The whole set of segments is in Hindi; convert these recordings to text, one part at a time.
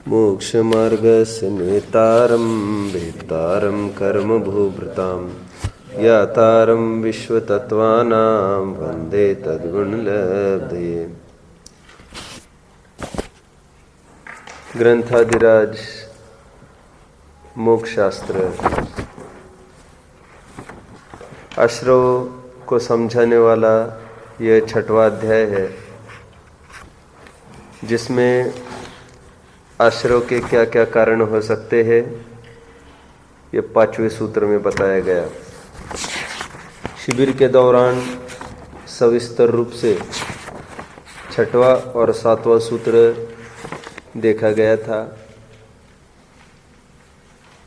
मोक्षमार्गस्य नेतारं वेत्तारं कर्मभूभृतां ज्ञातारं विश्वतत्त्वानां वन्दे तद्गुणलब्धये। ग्रंथाधिराज मोक्ष शास्त्र आश्रव को समझाने वाला यह 6वां अध्याय है, जिसमें आश्रव के क्या क्या कारण हो सकते हैं ये 5वें सूत्र में बताया गया। शिविर के दौरान सविस्तर रूप से 6वां और 7वां सूत्र देखा गया था।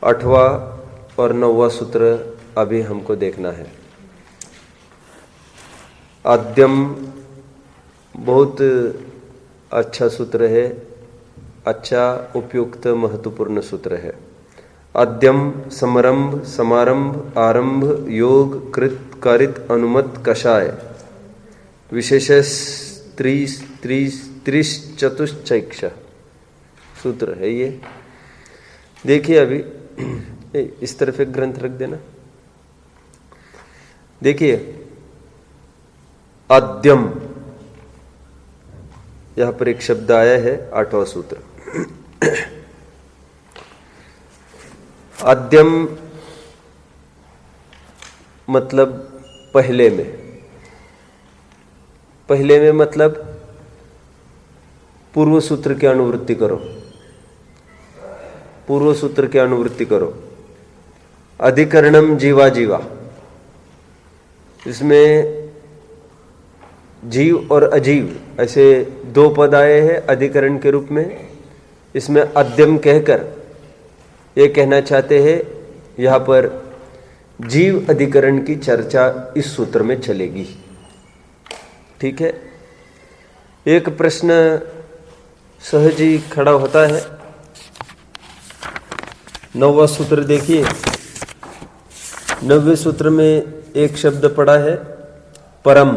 8वां और 9वां सूत्र अभी हमको देखना है। आद्यम बहुत अच्छा सूत्र है, अच्छा उपयुक्त महत्वपूर्ण सूत्र है। आद्यम समरंभ समारंभ आरंभ योग कृत कारित अनुमत कषाय विशेषस त्रिश्चतुश्चैक्ष सूत्र है ये। देखिए अभी इस तरफ एक ग्रंथ रख देना। देखिए आद्यम, यहां पर एक शब्द आया है 8वां सूत्र। आद्यम मतलब पहले में, पहले में मतलब पूर्व सूत्र की अनुवृत्ति करो, पूर्व सूत्र की अनुवृत्ति करो। अधिकरणम जीवा जीवा, इसमें जीव और अजीव ऐसे 2 पद आए हैं अधिकरण के रूप में। इसमें अद्यम कहकर ये कहना चाहते हैं यहाँ पर जीव अधिकरण की चर्चा इस सूत्र में चलेगी। ठीक है। एक प्रश्न सहज ही खड़ा होता है। 9वां सूत्र देखिए। 9वें सूत्र में एक शब्द पड़ा है परम,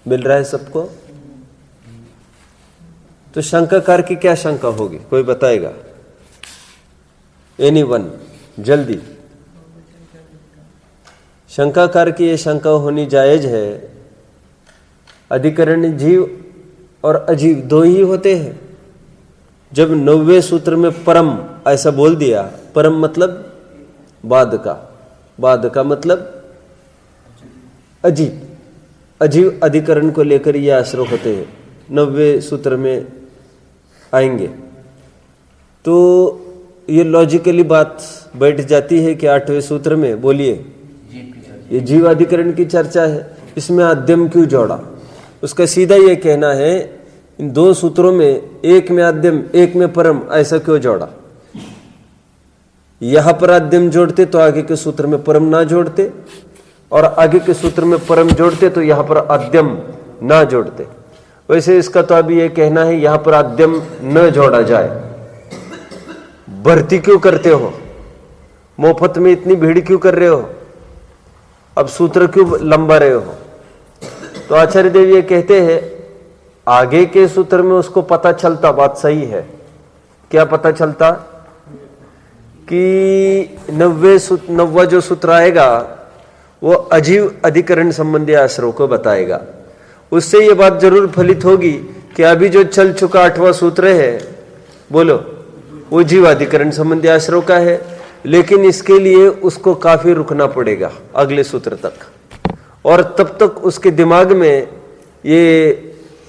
मिल रहा है सबको। तो शंकाकार की क्या शंका होगी, कोई बताएगा? एनीवन, जल्दी। शंकाकार की यह शंका होनी जायज है। अधिकरण जीव और अजीव 2 ही होते हैं। जब 9वें सूत्र में परम ऐसा बोल दिया, परम मतलब बाद का, बाद का मतलब अजीव, अजीव अधिकरण को लेकर ये आश्रय होते हैं। 9वें सूत्र में आएंगे तो ये लॉजिकली बात बैठ जाती है कि 8वें सूत्र में बोलिए ये जीव अधिकरण की चर्चा है, इसमें आद्यम क्यों जोड़ा? उसका सीधा ये कहना है इन 2 सूत्रों में एक में आद्यम एक में परम ऐसा क्यों जोड़ा? यहां पर आद्यम जोड़ते तो आगे के सूत्र में परम ना जोड़ते, और आगे के सूत्र में परम जोड़ते तो यहां पर आद्यम ना जोड़ते। वैसे इसका तो अभी ये कहना है यहां पर आद्यम न जोड़ा जाए। भर्ती क्यों करते हो? मुफ्त में इतनी भीड़ क्यों कर रहे हो? अब सूत्र क्यों लंबा रहे हो? तो आचार्य देव ये कहते हैं आगे के सूत्र में उसको पता चलता, बात सही है। क्या पता चलता? कि 9वां जो सूत्र आएगा वो अजीव अधिकरण संबंधी आश्रय को बताएगा। उससे ये बात जरूर फलित होगी कि अभी जो चल चुका 8वां सूत्र है, बोलो, वो जीव अधिकरण संबंधी आश्रय का है, लेकिन इसके लिए उसको काफी रुकना पड़ेगा अगले सूत्र तक, और तब तक उसके दिमाग में ये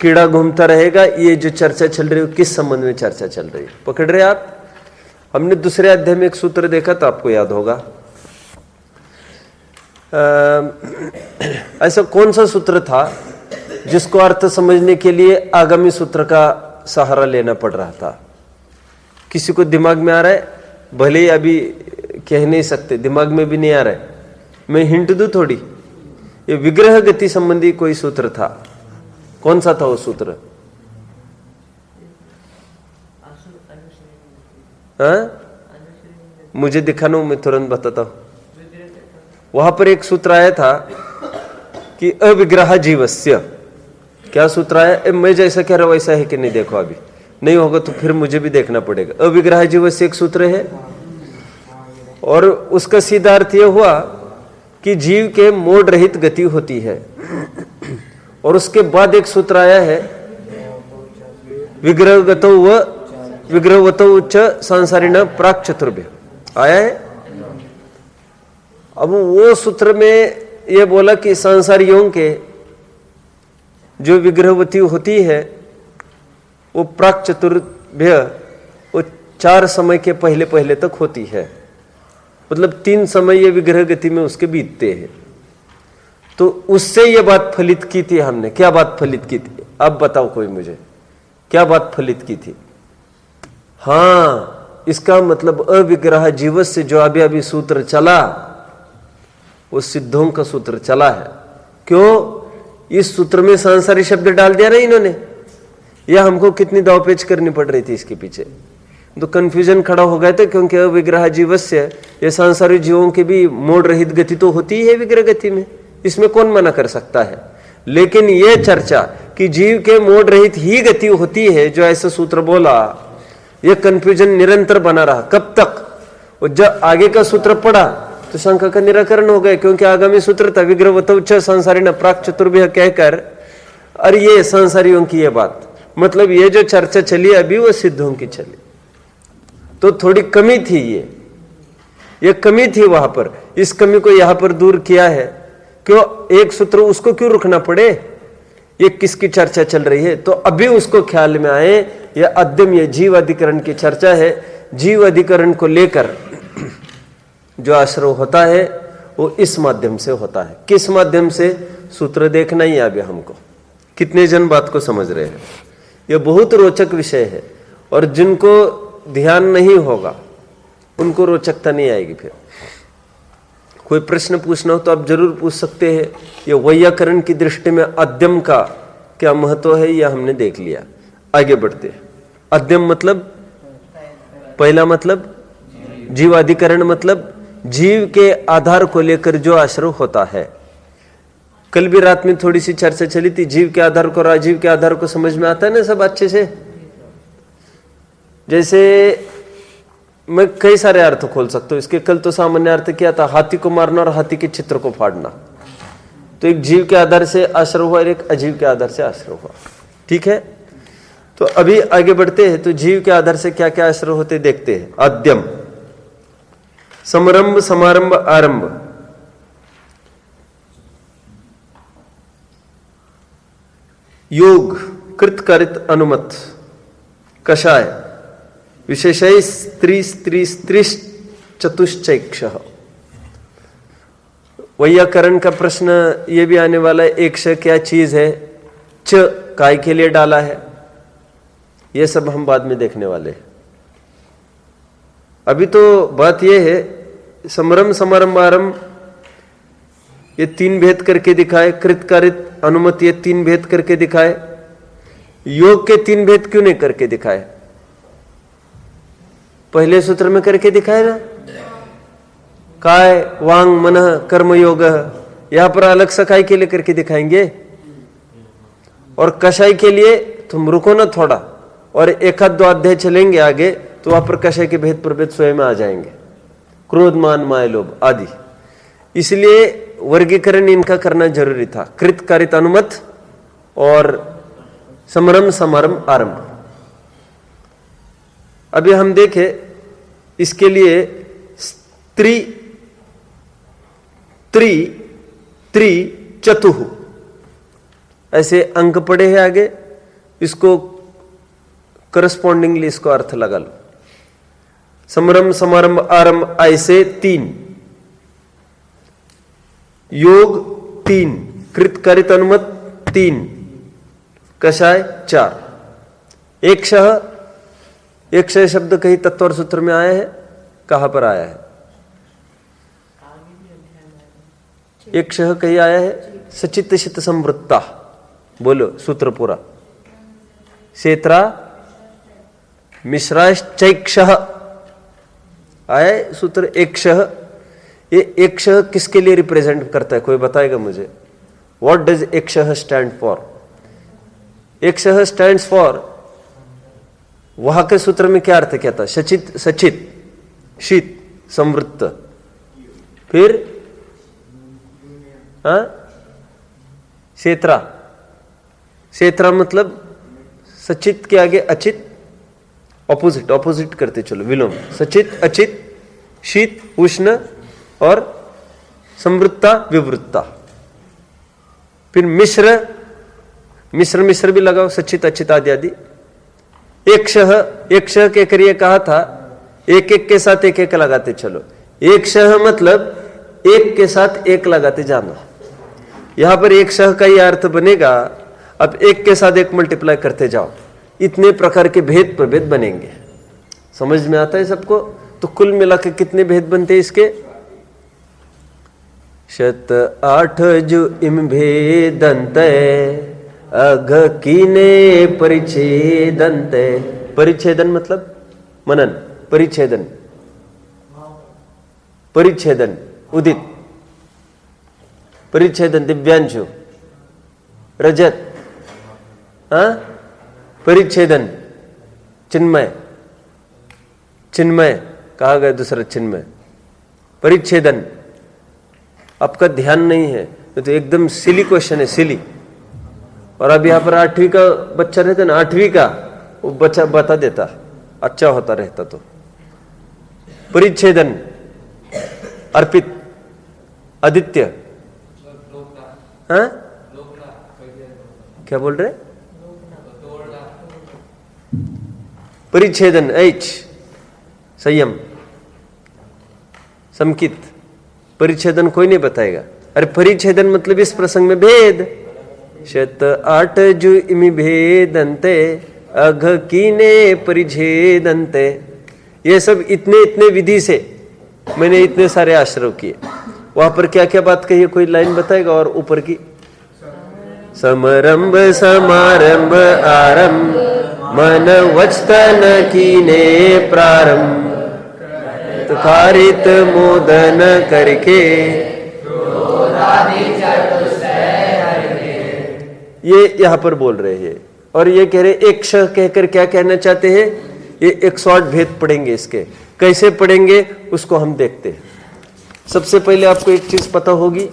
कीड़ा घूमता रहेगा ये जो चर्चा चल रही है किस संबंध में चर्चा चल रही है। पकड़ रहे आप? हमने दूसरे अध्याय में एक सूत्र देखा था, आपको याद होगा। ऐसा कौन सा सूत्र था जिसको अर्थ समझने के लिए आगामी सूत्र का सहारा लेना पड़ रहा था? किसी को दिमाग में आ रहा है? भले ही अभी कह नहीं सकते, दिमाग में भी नहीं आ रहा है, मैं हिंट दूं थोड़ी। ये विग्रह गति संबंधी कोई सूत्र था। कौन सा था वो सूत्र? मुझे दिखाना, मैं तुरंत बताता हूं। वहां पर एक सूत्र आया था कि अविग्रह जीवस्य। क्या सूत्र आया? मैं जैसा कह रहा हूं वैसा है कि नहीं, देखो अभी नहीं होगा तो फिर मुझे भी देखना पड़ेगा। अविग्रह जीवस्य एक सूत्र है और उसका सीधा अर्थ यह हुआ कि जीव के मोड रहित गति होती है। और उसके बाद एक सूत्र आया है विग्रहवतो च सांसारिण प्राक चतुर्भ्य आया है। अब वो सूत्र में यह बोला कि सांसारियों के जो विग्रहवती होती है वो प्राक चतुर्भ्य, वो 4 समय के पहले पहले तक होती है, मतलब 3 समय ये विग्रह गति में उसके बीतते हैं। तो उससे ये बात फलित की थी हमने। क्या बात फलित की थी? अब बताओ कोई मुझे, क्या बात फलित की थी? हाँ, इसका मतलब अविग्रह जीवस से जो अभी अभी सूत्र चला वो सिद्धों का सूत्र चला है। क्यों? इस सूत्र में सांसारिक शब्द डाल दिया ना इन्होंने। यह हमको कितनी दावपेच करनी पड़ रही थी इसके पीछे, तो कंफ्यूजन खड़ा हो गया था। क्योंकि अविग्रह जीवस्य ये सांसारिक जीवों की भी मोड़ रहित गति तो होती है विग्रह गति में, इसमें कौन मना कर सकता है। लेकिन यह चर्चा कि जीव के मोड़ रहित ही गति होती है, जो ऐसा सूत्र बोला, यह कंफ्यूजन निरंतर बना रहा। कब तक? और जब आगे का सूत्र पढ़ा तो शंका का निराकरण हो गया। क्योंकि आगामी सूत्र था विग्रहवतो च सांसारिण प्राक चतुर्भ्य कहकर, और ये सांसारियों की ये बात, मतलब ये जो चर्चा चली अभी वो सिद्धों की चली। तो थोड़ी कमी थी, ये कमी थी वहां पर। इस कमी को यहां पर दूर किया है। क्यों? एक सूत्र उसको क्यों रुकना पड़े? ये किसकी चर्चा चल रही है? तो अभी उसको ख्याल में आए ये अद्यम, ये जीव अधिकरण की चर्चा है। जीव अधिकरण को लेकर जो आश्रय होता है वो इस माध्यम से होता है। किस माध्यम से? सूत्र देखना ही अभी हमको। कितने जन बात को समझ रहे हैं? यह बहुत रोचक विषय है, और जिनको ध्यान नहीं होगा उनको रोचकता नहीं आएगी। फिर कोई प्रश्न पूछना हो तो आप जरूर पूछ सकते हैं। ये वैयाकरण की दृष्टि में अद्यम का क्या महत्व है, यह हमने देख लिया। आगे बढ़ते हैं। अद्यम मतलब पहला मतलब जीवाधिकरण, मतलब जीव के आधार को लेकर जो आश्रय होता है। कल भी रात में थोड़ी सी चर्चा चली थी, जीव के आधार को, राजीव के आधार को समझ में आता है ना सब अच्छे से। जैसे मैं कई सारे अर्थ खोल सकता हूं इसके। कल तो सामान्य अर्थ क्या था? हाथी को मारना और हाथी के चित्र को फाड़ना। तो एक जीव के आधार से आश्रय हुआ और एक अजीव के आधार से आश्रय हुआ। ठीक है, तो अभी आगे बढ़ते हैं। तो जीव के आधार से क्या क्या आश्रय होते देखते हैं। अद्यम, समारंभ, समारंभ, आरंभ। योग, कृतकारित, अनुमत, कषाय, विशेषय, स्त्री, स्त्री, स्त्री, चतुश्चैक्ष। वैयाकरण का प्रश्न ये भी आने वाला है, एक श क्या चीज है, च काय के लिए डाला है, ये सब हम बाद में देखने वाले हैं। अभी तो बात यह है समारंभ, समारंभ, आरंभ, ये 3 भेद करके दिखाए। कृतकारित, अनुमति, ये 3 भेद करके दिखाए। योग के 3 भेद क्यों नहीं करके दिखाए? पहले सूत्र में करके दिखाए ना, काय, वांग, मन, कर्म योग। यहां पर अलग सकाई के लिए करके दिखाएंगे। और कषाय के लिए तुम रुको ना थोड़ा, और 1-2 अध्याय चलेंगे आगे तो वहां पर कषाय के भेद प्रभेद स्वयं आ जाएंगे। क्रोध, मान, माया, लोभ आदि। इसलिए वर्गीकरण इनका करना जरूरी था। कृतकारित, अनुमत और समारंभ, समारंभ, आरंभ। अभी हम देखें इसके लिए स्त्री, त्रि, त्रि, चतुः ऐसे अंक पड़े हैं आगे। इसको करस्पॉन्डिंगली इसको अर्थ लगा लो। समारंभ, समारंभ, आरंभ ऐसे 3, योग 3, कृतकारित, अनुमत 3, कषाय 4। एक क्षय शब्द कहीं तत्व और सूत्र में आया है? कहां पर आया है? एक क्षय कहीं आया है? सचित शित संवृत्ता, बोलो सूत्र पूरा। क्षेत्रा मिश्राश्चैक्ष आया है सूत्र। एक क्षय, ये एक क्षय किसके लिए रिप्रेजेंट करता है? कोई बताएगा मुझे? व्हाट डज एक क्षय स्टैंड फॉर? एक क्षय स्टैंड्स फॉर वहां के सूत्र में क्या अर्थ क्या था? सचित, सचित, शीत, संवृत्त, फिर क्षेत्रा, क्षेत्रा मतलब सचित के आगे अचित, ऑपोजिट, ऑपोजिट करते चलो, विलोम, सचित, अचित, शीत, उष्ण और संवृत्ता, विवृत्ता। फिर मिश्र, मिश्र, मिश्र भी लगाओ, सचित, अचित आदि आदि। एक शह के करिए कहा था, एक एक के साथ एक एक लगाते चलो। एक शह मतलब एक के साथ एक लगाते जाना। यहां पर एक शह का यह अर्थ बनेगा, अब एक के साथ एक मल्टीप्लाई करते जाओ, इतने प्रकार के भेद प्रभेद बनेंगे। समझ में आता है सबको? तो कुल मिला के कितने भेद बनते हैं इसके? शत आठ जु इम भेदंते अघ कीने परिच्छेदंते। परिच्छेदन मतलब मनन, परिच्छेदन, परिच्छेदन उदित, परिच्छेदन दिव्यांशु, रजत, परिच्छेदन चिन्मय, चिन्मय कहा गया, दूसरा चिन्मय, परिच्छेदन। आपका ध्यान नहीं है तो एकदम सिली क्वेश्चन है, सिली। और अब यहां पर 8वीं का बच्चा रहता ना, 8वीं का वो बच्चा बता देता, अच्छा होता रहता। तो परिच्छेदन, अर्पित, आदित्य, क्या बोल रहे? परिच्छेदन, ऐच, संयम, समकित। परिच्छेदन कोई नहीं बताएगा। अरे परिच्छेदन मतलब इस प्रसंग में भेद। शत आठ जु इमि भेदंते अघ कीने परिच्छेदंते। ये सब इतने इतने विधि से मैंने इतने सारे आश्रव किए। वहां पर क्या क्या बात कही है, कोई लाइन बताएगा? और ऊपर की, समरंभ समारंभ आरंभ मन वचतन कीने प्रारंभ कारित मोदन करके। ये यहां पर बोल रहे हैं और ये कह रहे एक श कहकर क्या कहना चाहते हैं? ये 108 भेद पढ़ेंगे। इसके कैसे पढ़ेंगे उसको हम देखते हैं। सबसे पहले आपको एक चीज पता होगी,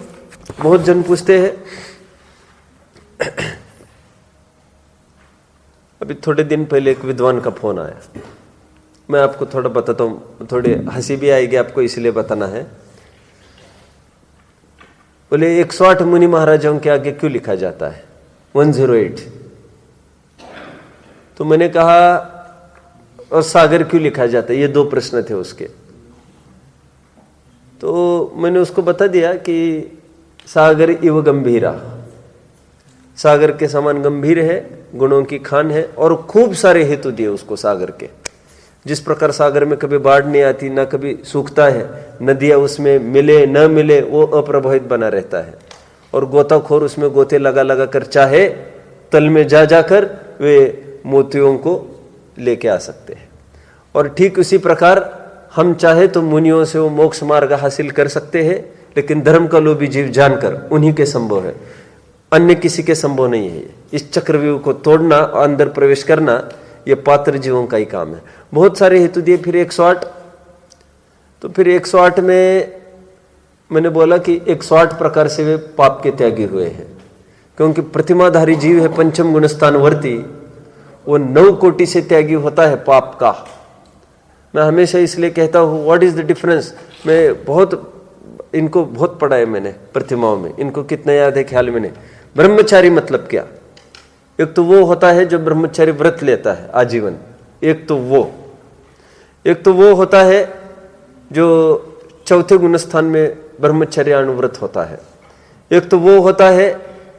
बहुत जन पूछते हैं। अभी थोड़े दिन पहले एक विद्वान का फोन आया, मैं आपको थोड़ा बताता हूं, थोड़ी हंसी भी आएगी आपको, इसलिए बताना है। बोले 108 मुनि महाराजों के आगे क्यों लिखा जाता है 108? तो मैंने कहा और सागर क्यों लिखा जाता है? ये 2 प्रश्न थे उसके। तो मैंने उसको बता दिया कि सागर इव गंभीरा, सागर के समान गंभीर है, गुणों की खान है। और खूब सारे हेतु दिए उसको सागर के। जिस प्रकार सागर में कभी बाढ़ नहीं आती, ना कभी सूखता है, नदियां उसमें मिले न मिले वो अप्रभावित बना रहता है। और गोताखोर उसमें गोते लगा लगा कर चाहे तल में जा जाकर वे मोतियों को लेके आ सकते हैं। और ठीक उसी प्रकार हम चाहे तो मुनियों से वो मोक्ष मार्ग हासिल कर सकते हैं, लेकिन धर्म का लोभी जीव जानकर उन्हीं के संभव है, अन्य किसी के संभव नहीं है। इस चक्रव्यूह को तोड़ना, अंदर प्रवेश करना, ये पात्र जीवों का ही काम है। बहुत सारे हेतु दिए। फिर 108, तो फिर 108 में मैंने बोला कि 108 प्रकार से वे पाप के त्यागी हुए हैं, क्योंकि प्रतिमाधारी जीव है पंचम गुणस्थानवर्ती, वो 9 कोटि से त्यागी होता है पाप का। मैं हमेशा इसलिए कहता हूँ व्हाट इज द डिफरेंस। मैं इनको बहुत पढ़ा है मैंने प्रतिमाओं में, इनको कितना याद है ख्याल में नहीं। ब्रह्मचारी मतलब क्या? एक तो वो होता है जो ब्रह्मचारी व्रत लेता है आजीवन, एक तो वो होता है जो चौथे गुणस्थान में ब्रह्मचर्य अनुव्रत होता है। एक तो वो होता है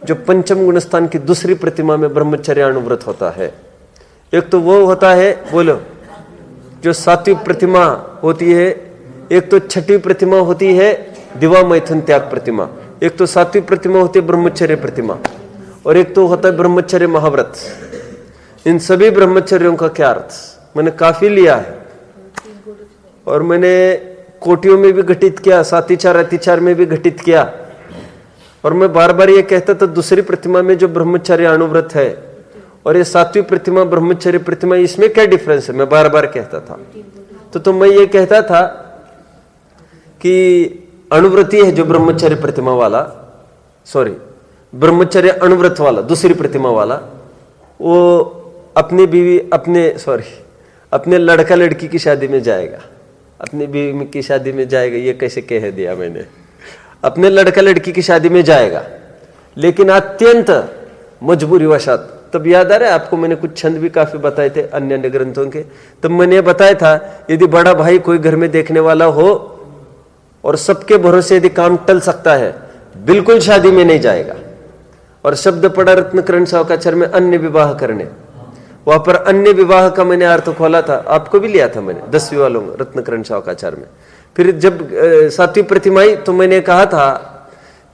जो पंचम गुणस्थान की दूसरी प्रतिमा में ब्रह्मचर्य अनुव्रत होता है। एक तो वो होता है, बोलो, जो 7वीं प्रतिमा होती है। एक तो 6वीं प्रतिमा होती है दिवा मैथुन त्याग प्रतिमा। एक तो 7वीं प्रतिमा होती है ब्रह्मचर्य प्रतिमा, और एक तो होता है ब्रह्मचर्य महाव्रत। इन सभी ब्रह्मचर्यों का क्या अर्थ मैंने काफी लिया है, और मैंने कोटियों में भी घटित किया, सातिचार अतिचार में भी घटित किया। और मैं बार बार ये कहता था दूसरी प्रतिमा में जो ब्रह्मचर्य अनुव्रत है और ये सात्विक प्रतिमा, ब्रह्मचर्य प्रतिमा, इसमें क्या डिफरेंस है, मैं बार बार कहता था। तो मैं ये कहता था कि अणुव्रती है जो ब्रह्मचर्य प्रतिमा वाला, सॉरी ब्रह्मचर्य अणुव्रत वाला, दूसरी प्रतिमा वाला, वो अपनी बीवी अपने लड़का लड़की की शादी में जाएगा, अपनी बीवी की शादी में जाएगा, ये कैसे कह दिया मैंने, अपने लड़का लड़की की शादी में जाएगा, लेकिन अत्यंत मजबूरी वशात। तब याद आ रहा है आपको, मैंने कुछ छंद भी काफी बताए थे अन्य अन्य ग्रंथों के। तब मैंने बताया था यदि बड़ा भाई कोई घर में देखने वाला हो और सबके भरोसे यदि काम टल सकता है, बिल्कुल शादी में नहीं जाएगा। और शब्द पड़ा रत्नकरण सावकाचार में अन्य विवाह करने, वहां पर अन्य विवाह का मैंने अर्थ खोला था, आपको भी लिया था मैंने 10वीं वालों में रत्नकरण सावकाचार में। फिर जब सात्विक प्रतिमा आई तो मैंने कहा था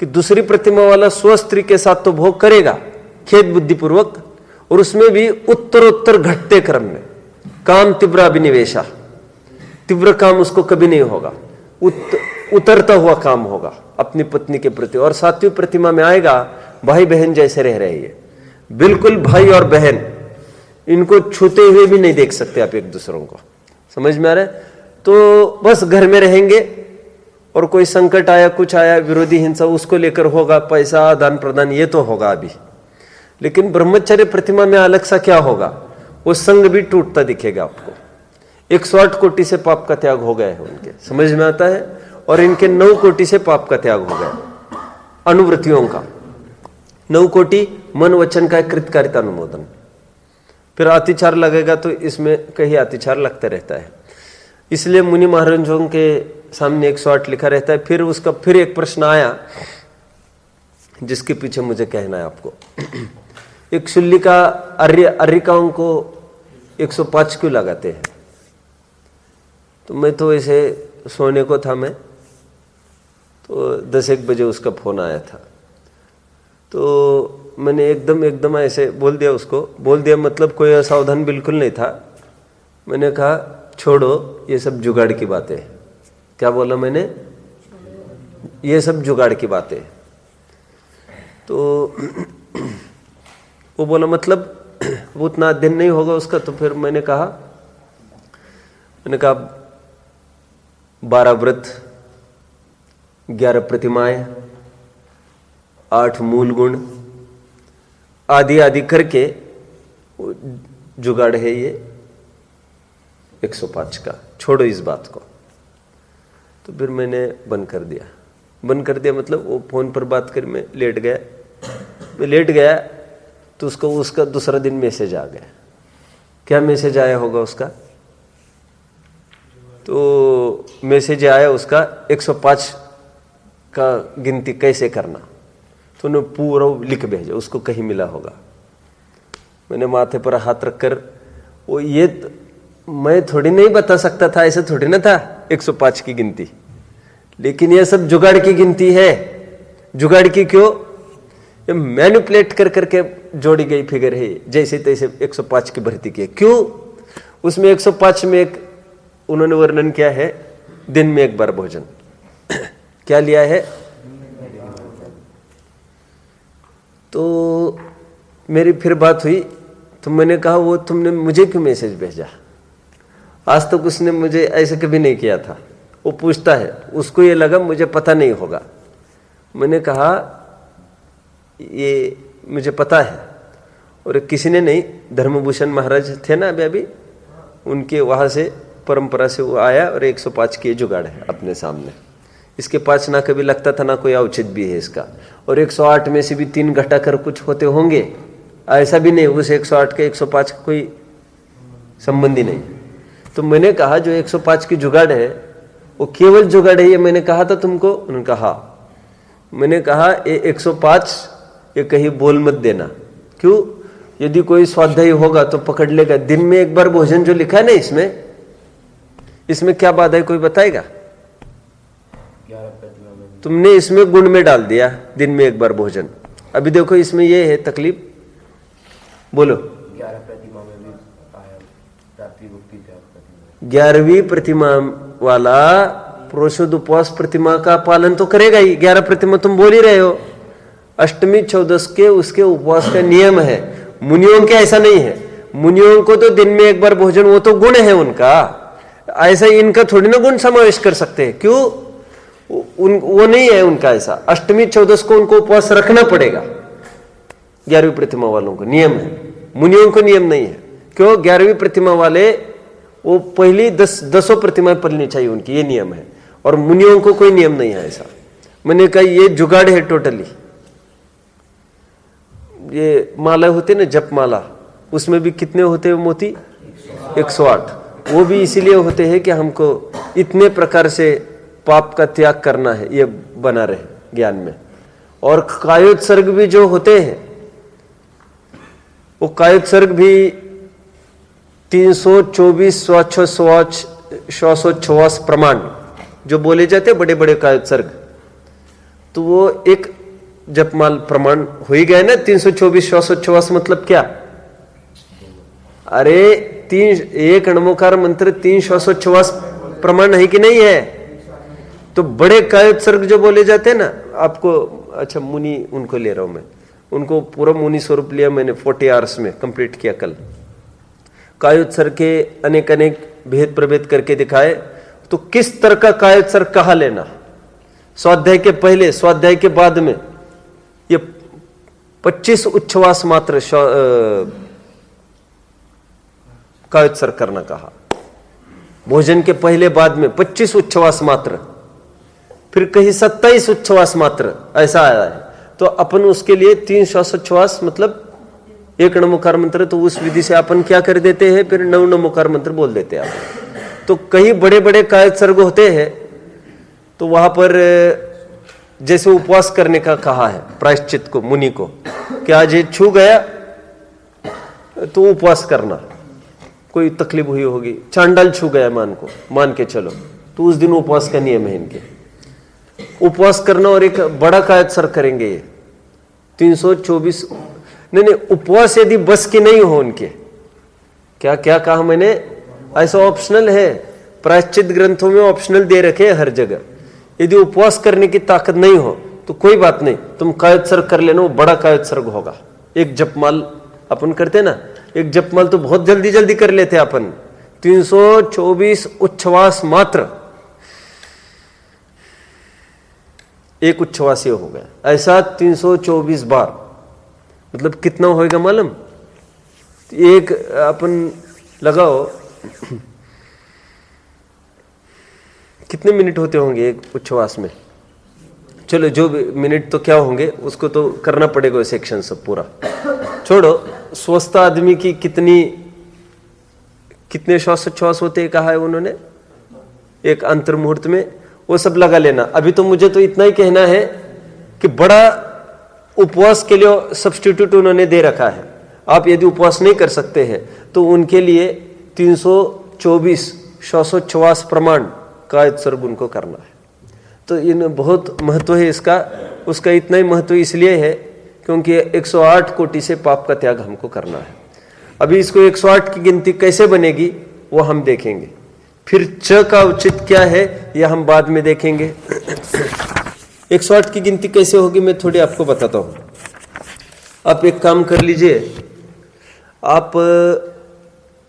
कि दूसरी प्रतिमा वाला स्वस्थ के साथ तो भोग करेगा खेद बुद्धिपूर्वक, और उसमें भी उत्तरोत्तर घटते क्रम में काम तीव्र अभिनिवेशा, तीव्र काम उसको कभी नहीं होगा, उतरता हुआ काम होगा अपनी पत्नी के प्रति। और सात्विक प्रतिमा में आएगा भाई बहन जैसे रह रहे हैं, बिल्कुल भाई और बहन, इनको छूते हुए भी नहीं देख सकते आप एक दूसरों को, समझ में आ रहा है। तो बस घर में रहेंगे और कोई संकट आया, कुछ आया, विरोधी हिंसा, उसको लेकर होगा, पैसा आदान प्रदान ये तो होगा अभी। लेकिन ब्रह्मचर्य प्रतिमा में अलग सा क्या होगा, वो संग भी टूटता दिखेगा आपको। 108 कोटि से पाप का त्याग हो गया है उनके, समझ में आता है। और इनके 9 कोटि से पाप का त्याग हो गया अनुवृत्तियों का। 9 कोटि मन वचन का कृतकारिता अनुमोदन। फिर अतिचार लगेगा तो इसमें कहीं अतिचार लगता रहता है, इसलिए मुनि महाराजों के सामने 108 लिखा रहता है। फिर उसका फिर एक प्रश्न आया जिसके पीछे मुझे कहना है आपको। एक शुल्ली का अर्यिकाओं को 105 क्यों लगाते हैं? तो मैं तो ऐसे सोने को था, मैं तो 10-1 बजे उसका फोन आया था, तो मैंने एकदम ऐसे बोल दिया उसको, बोल दिया मतलब कोई असावधान बिल्कुल नहीं था। मैंने कहा छोड़ो ये सब जुगाड़ की बातें। क्या बोला मैंने? ये सब जुगाड़ की बातें। तो वो बोला मतलब वो उतना अध्ययन नहीं होगा उसका। तो फिर मैंने कहा 12 व्रत, 11 प्रतिमाएं, 8 मूल गुण आदि आदि करके जुगाड़ है ये 105 का, छोड़ो इस बात को। तो फिर मैंने बंद कर दिया मतलब वो फोन पर बात कर मैं लेट गया तो उसका दूसरा दिन मैसेज आ गया। क्या मैसेज आया होगा उसका? तो मैसेज आया उसका 105 का गिनती कैसे करना, तो उन्होंने पूरा लिख भेजा, उसको कहीं मिला होगा। मैंने माथे पर हाथ रखकर, वो ये मैं थोड़ी नहीं बता सकता था, ऐसा थोड़ी ना था 105 की गिनती, लेकिन ये सब जुगाड़ की गिनती है। जुगाड़ की क्यों? ये मैनिपुलेट कर करके जोड़ी गई फिगर है, जैसे तैसे 105 की भर्ती की है। क्यों? उसमें 105 में एक उन्होंने वर्णन किया है, दिन में 1 बार भोजन। क्या लिया है? तो मेरी फिर बात हुई तो मैंने कहा वो तुमने मुझे क्यों मैसेज भेजा? आज तक उसने मुझे ऐसे कभी नहीं किया था। वो पूछता है, उसको ये लगा मुझे पता नहीं होगा। मैंने कहा ये मुझे पता है, और किसी ने नहीं, धर्मभूषण महाराज थे ना अभी उनके वहाँ से परंपरा से वो आया और 105 की जुगाड़ है अपने सामने। इसके पास ना कभी लगता था ना कोई औचित भी है इसका। और 108 में से भी 3 घटा कर कुछ होते होंगे, ऐसा भी नहीं, उस 108 के 105 का कोई संबंधी नहीं। तो मैंने कहा जो 105 की जुगाड़ है वो केवल जुगाड़ है, ये मैंने कहा था तुमको? उन्होंने कहा हाँ। मैंने कहा ये 105 ये कहीं बोल मत देना। क्यों? यदि कोई स्वाध्यायी होगा तो पकड़ लेगा। दिन में 1 बार भोजन जो लिखा है ना, इसमें क्या बात है, कोई बताएगा? तुमने इसमें गुण में डाल दिया दिन में 1 बार भोजन। अभी देखो इसमें ये है तकलीफ, बोलो। 11वीं प्रतिमा वाला पुरुषोद उपवास प्रतिमा का पालन तो करेगा ही। 11 प्रतिमा तुम बोल ही रहे हो, अष्टमी 14 के उसके उपवास का नियम है, मुनियों के ऐसा नहीं है। मुनियों को तो दिन में एक बार भोजन, वो तो गुण है उनका, ऐसा इनका थोड़ी ना गुण समावेश कर सकते हैं। क्यों? वो नहीं है उनका ऐसा। अष्टमी चौदस को उनको उपवास रखना पड़ेगा। 11वीं प्रतिमा वालों को नियम है, मुनियों को नियम नहीं है। क्यों? 11वीं प्रतिमा वाले वो पहली 10 प्रतिमाएं पलनी चाहिए उनकी, ये नियम है। और मुनियों को कोई नियम नहीं है ऐसा। मैंने कहा ये जुगाड़ है टोटली। ये माला होते ना, जप माला, उसमें भी कितने होते हैं मोती? 108। वो भी इसीलिए होते हैं कि हमको इतने प्रकार से पाप का त्याग करना है, ये बना रहे ज्ञान में। और कायोत्सर्ग भी जो होते हैं, वो कायोत्सर्ग भी 324 श्वासोच्छ्वास प्रमाण जो बोले जाते हैं, बड़े बड़े कायोत्सर्ग, तो वो एक जपमाल प्रमाण हो ही गए ना। 324 श्वासोच्छ्वास मतलब क्या? अरे 1 नमोकार मंत्र 3 श्वासोच्छ्वास प्रमाण है कि नहीं है? तो बड़े कायोत्सर्ग जो बोले जाते हैं ना, आपको अच्छा मुनि उनको ले रहा हूं मैं, उनको पूरा मुनि स्वरूप लिया मैंने, 40 आवर्स में कंप्लीट किया कल। कायोत्सर्ग के अनेक अनेक भेद प्रभेद करके दिखाए। तो किस तरह का कायोत्सर्ग कहाँ लेना? स्वाध्याय के पहले, स्वाध्याय के बाद में, ये 25 उच्छ्वास मात्र कायोत्सर्ग करना कहा। भोजन के पहले बाद में 25 उच्छ्वास मात्र, फिर कहीं 27 उच्छ्वास मात्र, ऐसा आया है। तो अपन उसके लिए 3 श्वासोच्छ्वास मतलब 1 नमोकार मंत्र, तो उस विधि से अपन क्या कर देते हैं, फिर 9 नमोकार मंत्र बोल देते हैं आप। तो कई बड़े बड़े कायोत्सर्ग होते हैं, तो वहां पर जैसे उपवास करने का कहा है प्रायश्चित को, मुनि को, कि आज ये छू गया तो उपवास करना। कोई तकलीफ हुई होगी, चांडाल छू गया मान के चलो, तो उस दिन उपवास का नियम है इनके, उपवास करना। और एक बड़ा कायोत्सर्ग करेंगे ये 324। नहीं, उपवास यदि बस की नहीं हो उनके, क्या क्या कहा मैंने, ऐसा ऑप्शनल है, प्रायश्चित ग्रंथों में ऑप्शनल दे रखे हर जगह। यदि उपवास करने की ताकत नहीं हो तो कोई बात नहीं, तुम कायोत्सर्ग कर लेना, वो बड़ा कायोत्सर्ग होगा। एक जपमाल अपन करते ना, एक जपमाल तो बहुत जल्दी जल्दी कर लेते अपन, 324 उच्छ्वास मात्र, एक उच्छ्वास हो गया। ऐसा 324 बार, मतलब कितना होएगा मालूम? एक अपन लगाओ कितने मिनट होते होंगे एक उच्छ्वास में? चलो जो मिनट तो क्या होंगे, उसको तो करना पड़ेगा सेक्शन सब पूरा छोड़ो। स्वस्थ आदमी की कितने श्वासोच्छ्वास होते हैं कहा है उन्होंने एक अंतर मुहूर्त में, वो सब लगा लेना। अभी तो मुझे तो इतना ही कहना है कि बड़ा उपवास के लिए सब्स्टिट्यूट उन्होंने दे रखा है। आप यदि उपवास नहीं कर सकते हैं तो उनके लिए 324 श्वासोच्छ्वास प्रमाण कायोत्सर्ग उनको करना है। तो इन बहुत महत्व है इसका। उसका इतना ही महत्व इसलिए है क्योंकि 108 कोटि से पाप का त्याग हमको करना है। अभी इसको 108 की गिनती कैसे बनेगी वो हम देखेंगे। फिर च का उचित क्या है यह हम बाद में देखेंगे। 108 की गिनती कैसे होगी मैं थोड़ी आपको बताता हूं। आप एक काम कर लीजिए, आप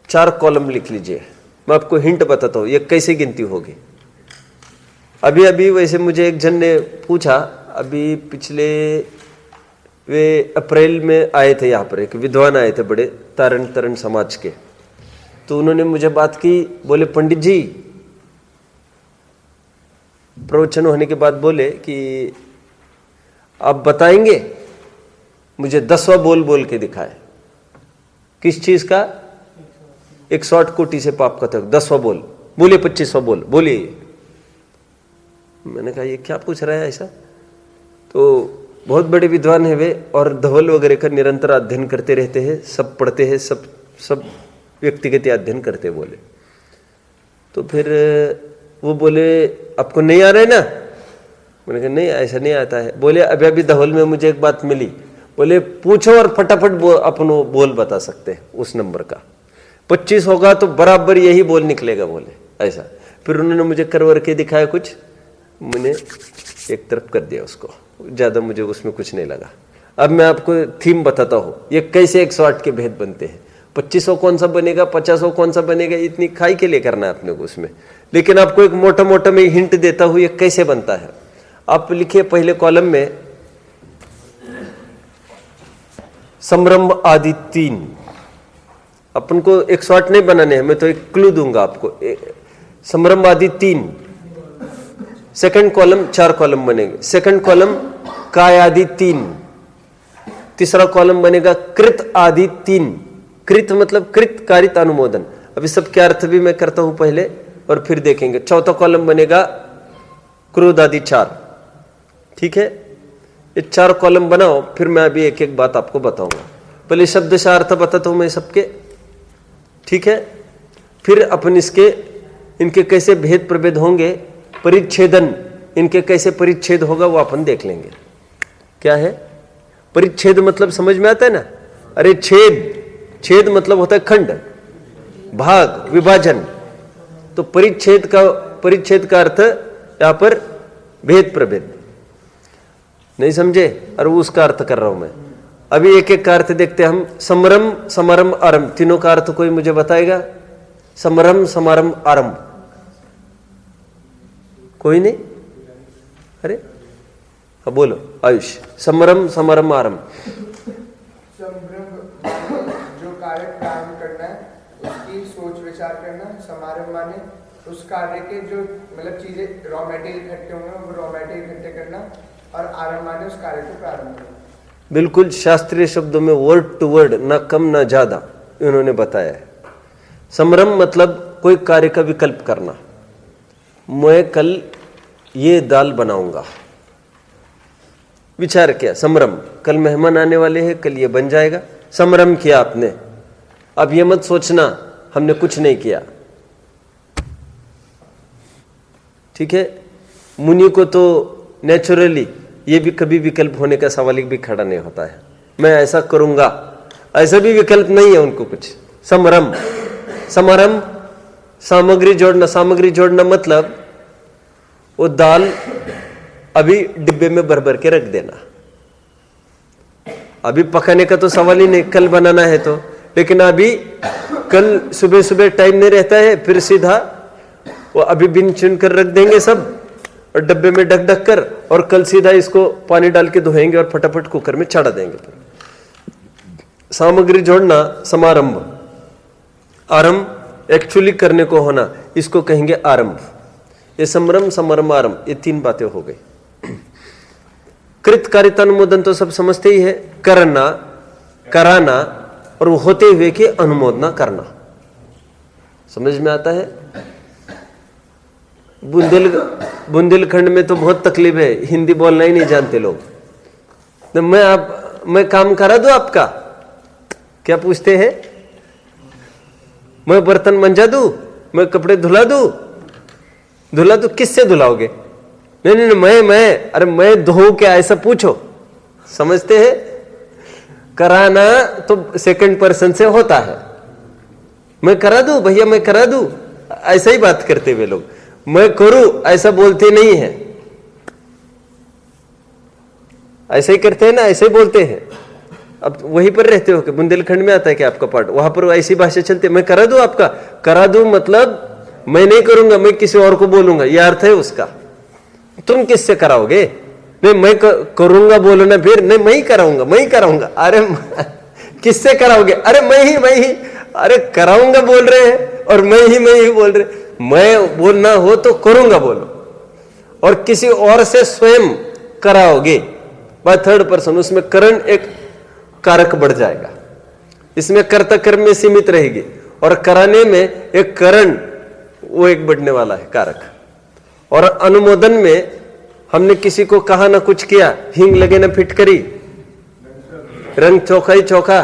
4 कॉलम लिख लीजिए। मैं आपको हिंट बताता हूं ये कैसे गिनती होगी। अभी वैसे मुझे एक जन ने पूछा, अभी पिछले वे अप्रैल में आए थे यहाँ पर, एक विद्वान आए थे बड़े तारण समाज के। तो उन्होंने मुझे बात की, बोले पंडित जी, प्रवचन होने के बाद बोले कि आप बताएंगे, मुझे 10वां बोल के दिखाए। किस चीज का? 108 कोटि से पाप का त्याग, 10वां बोल। बोले 25वां बोल, बोलिए। मैंने कहा ये क्या पूछ रहा है ऐसा? तो बहुत बड़े विद्वान है वे, और धवल वगैरह का निरंतर अध्ययन करते रहते हैं, सब पढ़ते हैं, सब व्यक्तिगत अध्ययन करते बोले। तो फिर वो बोले आपको नहीं आ रहा है ना? मैंने कहा नहीं, ऐसा नहीं आता है। बोले अभी धवल में मुझे एक बात मिली, बोले पूछो और फटाफट अपन बोल बता सकते हैं उस नंबर का। 25 होगा तो बराबर यही बोल निकलेगा, बोले ऐसा। फिर उन्होंने मुझे करवर के दिखाया कुछ, मैंने एक तरफ कर दिया उसको, ज्यादा मुझे उसमें कुछ नहीं लगा। अब मैं आपको थीम बताता हूं, ये कैसे 108 के भेद बनते हैं। 2500 कौन सा बनेगा, 50 कौन सा बनेगा, इतनी खाई के लिए करना है अपने को उसमें। लेकिन आपको एक मोटा मोटा मैं हिंट देता हूं ये कैसे बनता है। आप लिखिए पहले कॉलम में समरंभ आदि 3। अपन को 108 नहीं बनाने हैं, मैं तो एक क्लू दूंगा आपको। समरंभ आदि 3, सेकंड कॉलम 4 कॉलम बनेंगे। सेकंड कॉलम काय आदि 3, तीसरा कॉलम बनेगा कृत आदि 3। कृत मतलब कृत कारित अनुमोदन। अभी सबके अर्थ भी मैं करता हूं पहले और फिर देखेंगे। चौथा कॉलम बनेगा क्रोध आदि 4। ठीक है, ये 4 कॉलम बनाओ, फिर मैं अभी एक एक बात आपको बताऊंगा। पहले शब्दशः अर्थ बताता हूं मैं सबके, ठीक है। फिर अपन इनके कैसे भेद प्रभेद होंगे, परिच्छेदन इनके कैसे परिच्छेद होगा वो अपन देख लेंगे। क्या है परिच्छेद मतलब, समझ में आता है ना? अरे छेद मतलब होता है खंड, भाग, विभाजन। तो परिच्छेद का अर्थ यहां पर भेद प्रभेद। नहीं समझे? और उसका अर्थ कर रहा हूं मैं। अभी एक एक का अर्थ देखते हैं हम। समरम, समारंभ, आरंभ, तीनों का अर्थ कोई मुझे बताएगा? समरम, समारंभ, आरंभ, कोई नहीं? अरे हाँ बोलो आयुष। समरम, समारंभ, आरंभ। जो कार्य प्रारंभ करना है उसकी सोच विचार करना। समारंभ माने उस कार्य के जो मतलब चीजें रॉ मटेरियल इकट्ठे होंगे वो रॉ मटेरियल इकट्ठे करना। और आरंभ माने उस कार्य को प्रारंभ करना। बिल्कुल शास्त्रीय शब्दों में वर्ड टू वर्ड, ना कम ना ज्यादा इन्होंने बताया है। समरंभ मतलब कोई कार्य का विकल्प करना। मैं कल ये दाल बनाऊंगा, विचार किया, समरंभ। कल मेहमान आने वाले हैं, कल ये बन जाएगा, समरंभ किया आपने। अब ये मत सोचना हमने कुछ नहीं किया, ठीक है। मुनि को तो नेचुरली ये भी कभी विकल्प होने का सवाल भी खड़ा नहीं होता है। मैं ऐसा करूंगा, ऐसा भी विकल्प नहीं है उनको कुछ। समरंभ, समारंभ, सामग्री जोड़ना। सामग्री जोड़ना मतलब वो दाल अभी डिब्बे में भर भर के रख देना। अभी पकाने का तो सवाल ही नहीं, कल बनाना है तो। लेकिन अभी कल सुबह सुबह टाइम नहीं रहता है, फिर सीधा वो अभी बिन चुन कर रख देंगे सब और डब्बे में ढक ढक कर, और कल सीधा इसको पानी डाल के धोएंगे और फटाफट कुकर में चढ़ा देंगे। सामग्री जोड़ना समारंभ। आरंभ एक्चुअली करने को होना, इसको कहेंगे आरंभ। ये समरंभ, समारंभ, आरंभ, ये 3 बातें हो गई। कृत कारित अनुमोदन तो सब समझते ही है, करना, कराना और होते हुए की अनुमोदना करना। समझ में आता है? बुंदेलखंड में तो बहुत तकलीफ है, हिंदी बोलना ही नहीं जानते लोग। तो मैं काम करा दूं आपका, क्या पूछते हैं? मैं बर्तन मंजा दूं, मैं कपड़े धुला दूं। किससे धुलाओगे? नहीं, मैं अरे मैं धोऊं क्या, ऐसा पूछो। समझते हैं? कराना तो सेकंड पर्सन से होता है। मैं करा दूं भैया, मैं करा दूं, ऐसा ही बात करते हुए लोग। मैं करूं ऐसा बोलते नहीं है, ऐसे ही करते हैं ना, ऐसे ही बोलते हैं। अब वहीं पर रहते हो कि बुंदेलखंड में आता है कि आपका पार्ट, वहां पर ऐसी भाषा चलती है। मैं करा दूं आपका, करा दूं मतलब मैं नहीं करूंगा, मैं किसी और को बोलूंगा, यह अर्थ है उसका। तुम किससे कराओगे? नहीं मैं करूंगा बोलो ना, फिर नहीं मैं ही कराऊंगा। अरे किससे कराओगे? अरे मैं ही। अरे कराऊंगा बोल रहे हैं और मैं ही बोल रहे। मैं बोलना हो तो करूंगा बोलो, और किसी और से स्वयं कराओगे बाय थर्ड पर्सन, उसमें करण एक कारक बढ़ जाएगा। इसमें कर्ता कर्म में सीमित रहेगी, और कराने में एक करण वो एक बढ़ने वाला है कारक। और अनुमोदन में हमने किसी को कहा ना कुछ किया, हींग लगे ना फिटकरी, रंग चौखा ही चौखा,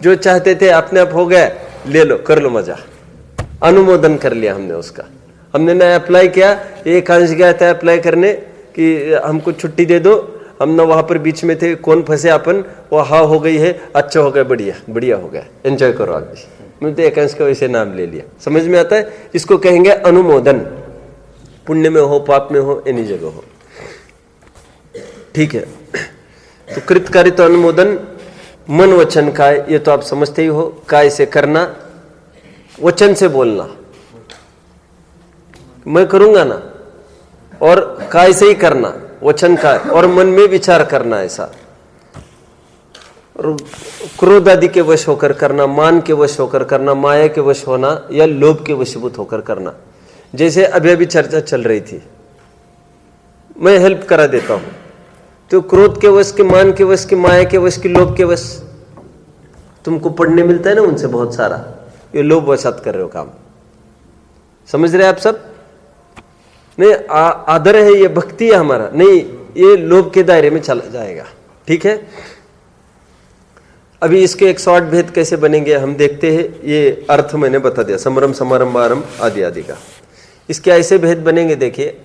जो चाहते थे अपने आप हो गया, ले लो कर लो मजा। अनुमोदन कर लिया हमने उसका। हमने ना अप्लाई किया, एक अंश गया था अप्लाई करने कि हमको छुट्टी दे दो, हम ना वहां पर बीच में थे, कौन फंसे अपन, वो हाँ हो गई है, अच्छा हो गया, बढ़िया हो गया, एंजॉय करो आगे। मैंने तो एक अंश का वैसे नाम ले लिया। समझ में आता है? इसको कहेंगे अनुमोदन। पुण्य में हो, पाप में हो, एनी जगह हो, ठीक है। तो कृतकार्यता तो अनुमोदन मन वचन काय, ये तो आप समझते ही हो। काय से करना, वचन से बोलना, मैं करूंगा ना, और काय से ही करना, वचन काय, और मन में विचार करना ऐसा। और क्रोध आदि के वश होकर करना, मान के वश होकर करना, माया के वश होना, या लोभ के वशीभूत होकर करना। जैसे अभी अभी चर्चा चल रही थी, मैं हेल्प करा देता हूं, तो क्रोध के वश, के मान के वश, की माया के वश, की लोभ के वश, तुमको पढ़ने मिलता है ना उनसे बहुत सारा, ये लोभ वशात कर रहे हो काम। समझ रहे आप सब? नहीं, आदर है, ये भक्ति है हमारा, नहीं ये लोभ के दायरे में चला जाएगा। ठीक है, अभी इसके 108 भेद कैसे बनेंगे हम देखते हैं। ये अर्थ मैंने बता दिया, समरम समारंभ आरंभ आदि आदि का। इसके ऐसे भेद बनेंगे, देखिए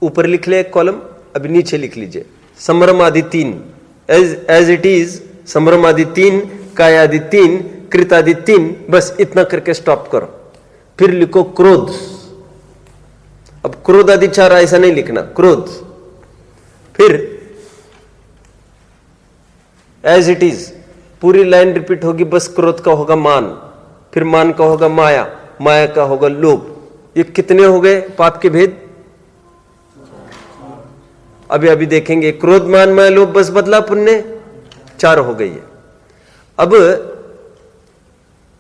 ऊपर लिख ले एक कॉलम, अभी नीचे लिख लीजिए समरम आदि 3, एज इट इज समरम आदि 3, काय आदि 3, कृत आदि 3, बस इतना करके स्टॉप करो। फिर लिखो क्रोध। अब क्रोध आदि 4 ऐसा नहीं लिखना, क्रोध। फिर एज इट इज पूरी लाइन रिपीट होगी, बस क्रोध का होगा मान, फिर मान का होगा माया, माया का होगा लोभ। ये कितने हो गए पाप के भेद? अभी अभी देखेंगे। क्रोध मान माया लोभ, बस बदला पुण्य, 4 हो गई है। अब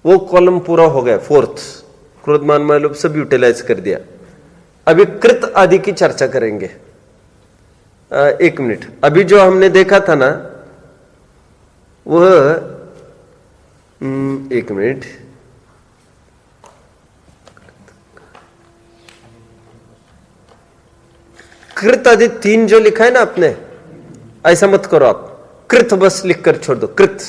वो कॉलम पूरा हो गया, 4th, क्रोध मान माया लोभ सब यूटिलाइज कर दिया। अभी कृत आदि की चर्चा करेंगे। 1 मिनट, अभी जो हमने देखा था ना वह 1 मिनट, कृत आदि 3 जो लिखा है ना आपने, ऐसा मत करो आप, कृत बस लिखकर छोड़ दो, कृत।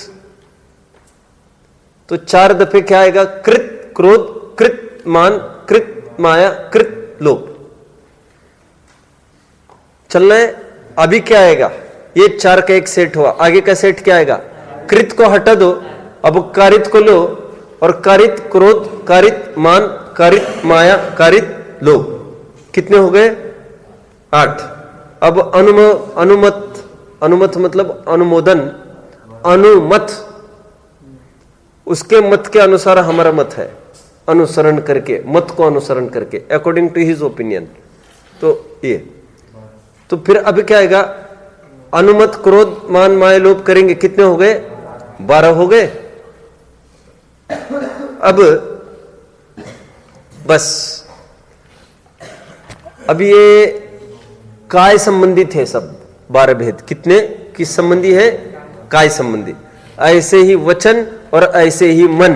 तो 4 दफे क्या आएगा? कृत क्रोध, कृत मान, कृत माया, कृत लोभ। चलना है। अभी क्या आएगा? ये 4 का एक सेट हुआ, आगे का सेट क्या आएगा? कृत को हटा दो, अब कारित को लो, और कारित क्रोध, कारित मान, कारित माया, कारित लोभ। कितने हो गए? 8। अब अनुमत, अनुमत मतलब अनुमोदन, अनुमत, उसके मत के अनुसार हमारा मत है, अनुसरण करके, मत को अनुसरण करके, अकॉर्डिंग टू हिज ओपिनियन। तो ये, तो फिर अभी क्या आएगा? अनुमत क्रोध मान माया लोभ करेंगे, कितने हो गए? 12 हो गए। अब बस, अब ये काय संबंधित है सब 12 भेद। कितने किस संबंधी है? काय संबंधी। ऐसे ही वचन और ऐसे ही मन,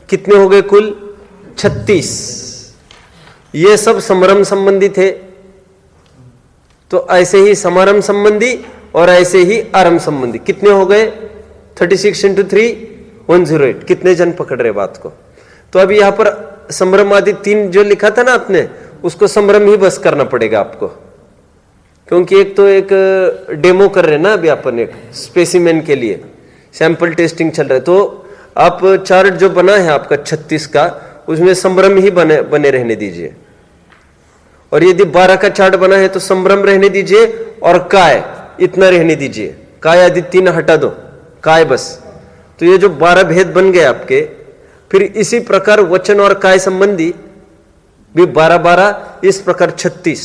कितने हो गए कुल? 36। ये सब समरम संबंधित है। तो ऐसे ही समारंभ संबंधी और ऐसे ही आरंभ संबंधी, कितने हो गए? 36 × 3 108। कितने जन पकड़ रहे बात को? तो अभी यहां पर संभ्रम आदि 3 जो लिखा था ना आपने, उसको संभ्रम ही बस करना पड़ेगा आपको, क्योंकि एक तो एक डेमो कर रहे हैं ना अभी अपन, एक स्पेसिमेन के लिए सैंपल टेस्टिंग चल रहा है। तो आप चार्ट जो बना है आपका 36 का, उसमें संभ्रम ही बने रहने दीजिए। और यदि 12 का चार्ट बना है तो संभ्रम रहने दीजिए और काय इतना रहने दीजिए। काय आदि 3 हटा दो, काय बस। तो ये जो 12 भेद बन गए आपके, फिर इसी प्रकार वचन और काय संबंधी भी 12-12, इस प्रकार 36,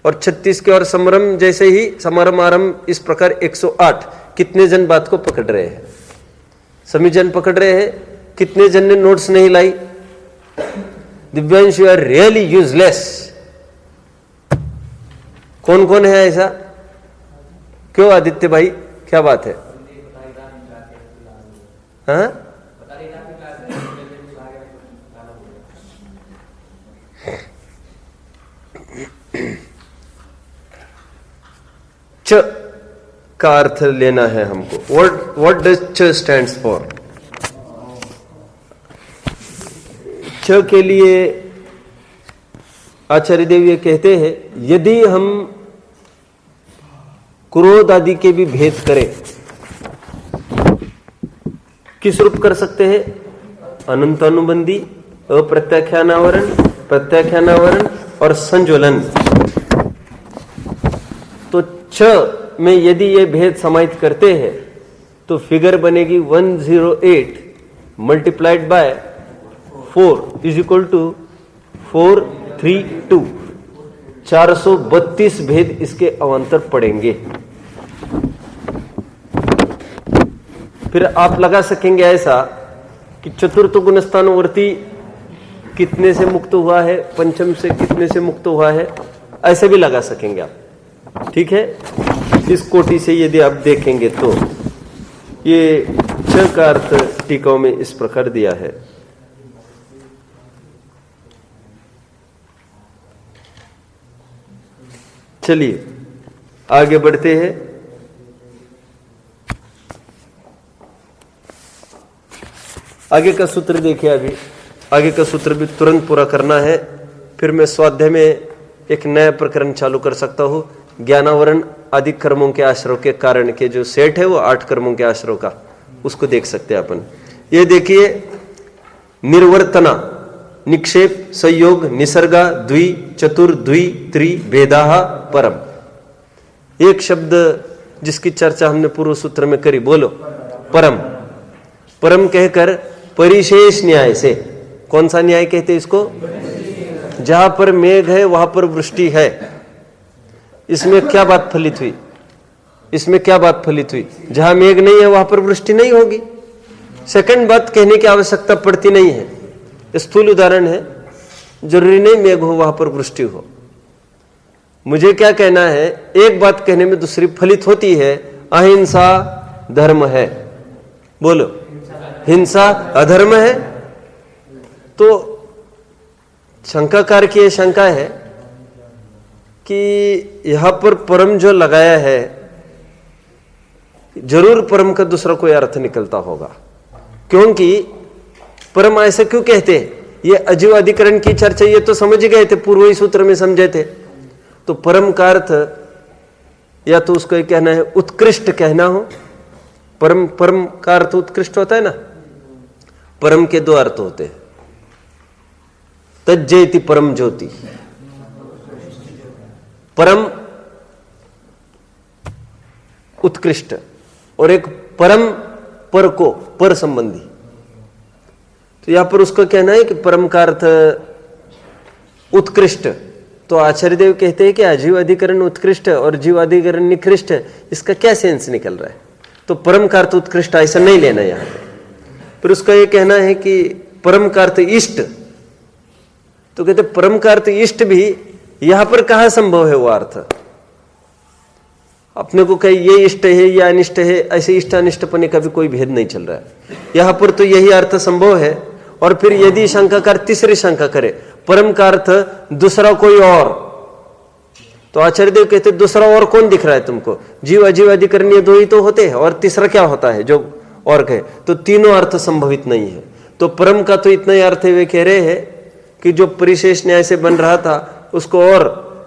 और 36 के और समरम जैसे ही समारंभ आरंभ, इस प्रकार 108। कितने जन बात को पकड़ रहे हैं? सभी जन पकड़ रहे हैं। कितने जन ने नोट्स नहीं लाई? Divyansh, you are really useless. कौन कौन है ऐसा? क्यों आदित्य भाई, क्या बात है? हाँ? च का अर्थ लेना है हमको। व्हाट डज च स्टैंड्स फॉर? च के लिए आचार्य देव ये कहते हैं, यदि हम क्रोध आदि के भी भेद करें, किस रूप कर सकते हैं? अनंत अनुबंधी, अप्रत्याख्यानावरण, प्रत्याख्यानावरण और संज्वलन। छ में यदि ये भेद समाहित करते हैं तो फिगर बनेगी 108 multiplied by 4 is equal to 432। 432 भेद इसके अवान्तर पड़ेंगे। फिर आप लगा सकेंगे ऐसा कि चतुर्थ गुणस्थानवर्ती कितने से मुक्त हुआ है, पंचम से कितने से मुक्त हुआ है, ऐसे भी लगा सकेंगे आप। ठीक है, इस कोटि से यदि आप देखेंगे तो ये छ का अर्थ टीकाओं में इस प्रकार दिया है। चलिए आगे बढ़ते हैं। आगे का सूत्र देखिए। अभी आगे का सूत्र भी तुरंत पूरा करना है, फिर मैं स्वाध्याय में एक नया प्रकरण चालू कर सकता हूं। ज्ञानावरण आदि कर्मों के आश्रय के कारण के जो सेट है वो 8 कर्मों के आश्रय का, उसको देख सकते हैं अपन। ये देखिए, निर्वर्तना, निक्षेप, संयोग, निसर्गा, द्वि, चतुर, द्वि, त्रि, भेदाहा, परम। एक शब्द जिसकी चर्चा हमने पूर्व सूत्र में करी, बोलो परम। परम कहकर परिशेष न्याय से, कौन सा न्याय कहते हैं इसको? जहां पर मेघ है वहां पर वृष्टि है। इसमें क्या बात फलित हुई? इसमें क्या बात फलित हुई? जहां मेघ नहीं है वहां पर वृष्टि नहीं होगी। सेकंड बात कहने की आवश्यकता पड़ती नहीं है, स्थूल उदाहरण है, जरूरी नहीं मेघ हो वहां पर वृष्टि हो। मुझे क्या कहना है, एक बात कहने में दूसरी फलित होती है। अहिंसा धर्म है, बोलो हिंसा अधर्म है। तो शंकाकार की यह शंका है कि यहां पर परम जो लगाया है, जरूर परम का दूसरा कोई अर्थ निकलता होगा। क्योंकि परम ऐसे क्यों कहते हैं? ये अजीव अधिकरण की चर्चा ये तो समझ गए थे, पूर्व ही सूत्र में समझे थे। तो परम का अर्थ या तो उसको कहना है उत्कृष्ट कहना हो। परम, परम का अर्थ उत्कृष्ट होता है ना। परम के 2 अर्थ होते हैं, तज्जेति परम ज्योति। परम उत्कृष्ट, और एक परम पर को, पर संबंधी। तो यहां पर उसको कहना है कि परम का अर्थ उत्कृष्ट। तो आचार्य देव कहते हैं कि अजीव अधिकरण उत्कृष्ट और जीव अधिकरण निकृष्ट, इसका क्या सेंस निकल रहा है? तो परम का अर्थ उत्कृष्ट ऐसा नहीं लेना यहां पे। फिर उसका यह कहना है कि परम का अर्थ इष्ट। तो कहते परम का अर्थ इष्ट भी यहां पर कहां संभव है वो अर्थ? अपने को कहीं ये इष्ट है या अनिष्ट है, ऐसे इष्ट अनिष्टपने का भी कोई भेद नहीं चल रहा है। यहां पर तो यही अर्थ संभव है। और फिर यदि शंकाकार तीसरी शंका करे, परम का अर्थ दूसरा कोई और, तो आचार्य देव कहते दूसरा और कौन दिख रहा है तुमको? जीव अजीव अधिकरण ये 2 ही तो होते हैं, और तीसरा क्या होता है जो और कहे? तो तीनों अर्थ संभवित नहीं है। तो परम का तो इतना ही अर्थ है, वे कह रहे हैं कि जो परिशेष न्याय से बन रहा था उसको और